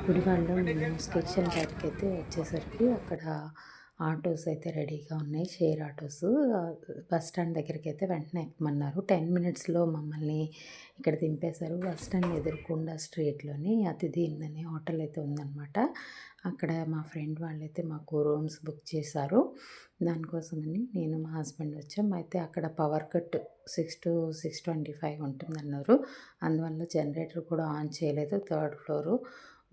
గుడివాడలో మేము స్టేషన్ దగ్గరికైతే వచ్చేసరికి అక్కడ ఆటోస్ అయితే రెడీగా ఉన్నాయి. Share autos. బస్ స్టాండ్ దగ్గరికైతే వెంటనే ఎక్కమన్నారు. 10 మినిట్స్‌లో మమ్మల్ని ఇక్కడ దింపేశారు. బస్ స్టాండ్ ఎదురుగుండా స్ట్రీట్‌లోని అతిథి ఇన్ అనే హోటల్ అయితే ఉందనమాట. అక్కడ మా ఫ్రెండ్ వాళ్ళైతే మాకు రూమ్స్ బుక్ చేశారు. దానికోసమని నేను మా హస్బెండ్ వచ్చాం. అయితే అక్కడ పవర్ కట్ 6-6:25 ఉంటుందన్నారు. అందువల్ల జనరేటర్ కూడా ఆన్ చేయలేదు. Third floor.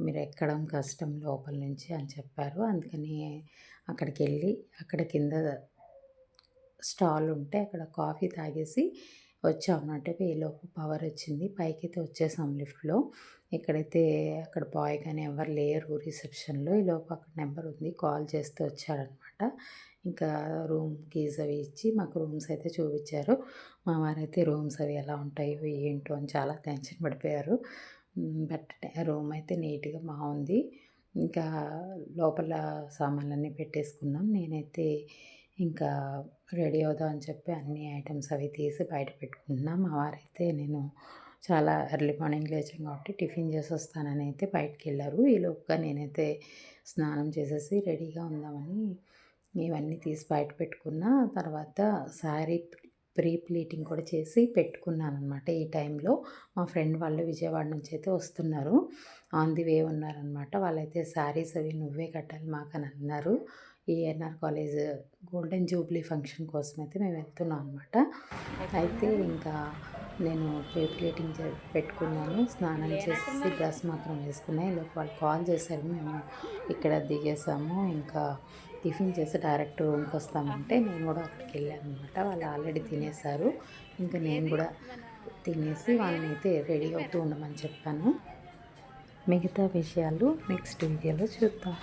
మీరు ఎక్కడం కష్టం లోపల నుంచి అని చెప్పారు. అందుకని అక్కడికెళ్ళి అక్కడ కింద స్టాల్ ఉంటే అక్కడ కాఫీ తాగేసి వచ్చామన్నమాట. ఈలోపు పవర్ వచ్చింది. పైకైతే వచ్చేసాం లిఫ్ట్‌లో. ఎక్కడైతే అక్కడ బాయ్ గాని ఎవరు లేరు రిసెప్షన్‌లో. ఈలోపు అక్కడ నెంబర్ ఉంది. కాల్ చేస్తే వచ్చారనమాట. ఇంకా రూమ్ కీస్ అవి ఇచ్చి మాకు రూమ్స్ అయితే చూపించారు. మా వారైతే రూమ్స్ అవి ఎలా ఉంటాయో ఏంటో అని చాలా టెన్షన్ పడిపోయారు. బట్ రూమ్ అయితే నీట్‌గా బాగుంది. ఇంకా లోపల సామాన్లన్నీ పెట్టేసుకున్నాం. నేనైతే ఇంకా రెడీ అవుదాం అని చెప్పి అన్ని ఐటెమ్స్ అవి తీసి బయట పెట్టుకుంటున్నా. మా వారైతే నేను చాలా ఎర్లీ మార్నింగ్ లేచాం కాబట్టి టిఫిన్ చేసొస్తానని అయితే బయటికెళ్లారు. ఈలోపుగా నేనైతే స్నానం చేసేసి రెడీగా ఉందామని ఇవన్నీ తీసి బయట పెట్టుకున్న. తర్వాత శారీ ప్రీ ప్లీటింగ్ కూడా చేసి పెట్టుకున్నాననమాట. ఈ టైంలో మా ఫ్రెండ్ వాళ్ళు విజయవాడ నుంచి అయితే వస్తున్నారు. ఆన్ ది వే ఉన్నారనమాట. వాళ్ళైతే శారీస్ అవి నువ్వే కట్టాలి మాకని అన్నారు. ఈ NR college golden jubilee function కోసం అయితే మేము వెళ్తున్నాం అనమాట. అయితే ఇంకా నేను ప్రీ ప్లీటింగ్ పెట్టుకున్నాను. స్నానం చేసేసి డ్రెస్ మాత్రం వేసుకున్నా. ఈలోపు వాళ్ళు కాల్ చేశారు. మేము ఇక్కడ దిగేసాము. ఇంకా టిఫిన్ చేసి డైరెక్ట్ రూమ్కి వస్తామంటే నేను కూడా అక్కడికి వెళ్ళాను అనమాట. వాళ్ళు ఆల్రెడీ తినేశారు. ఇంకా నేను కూడా తినేసి వాళ్ళనైతే రెడీ అవుతూ ఉండమని చెప్పాను. మిగతా విషయాలు నెక్స్ట్ వీడియోలో చూద్దాం.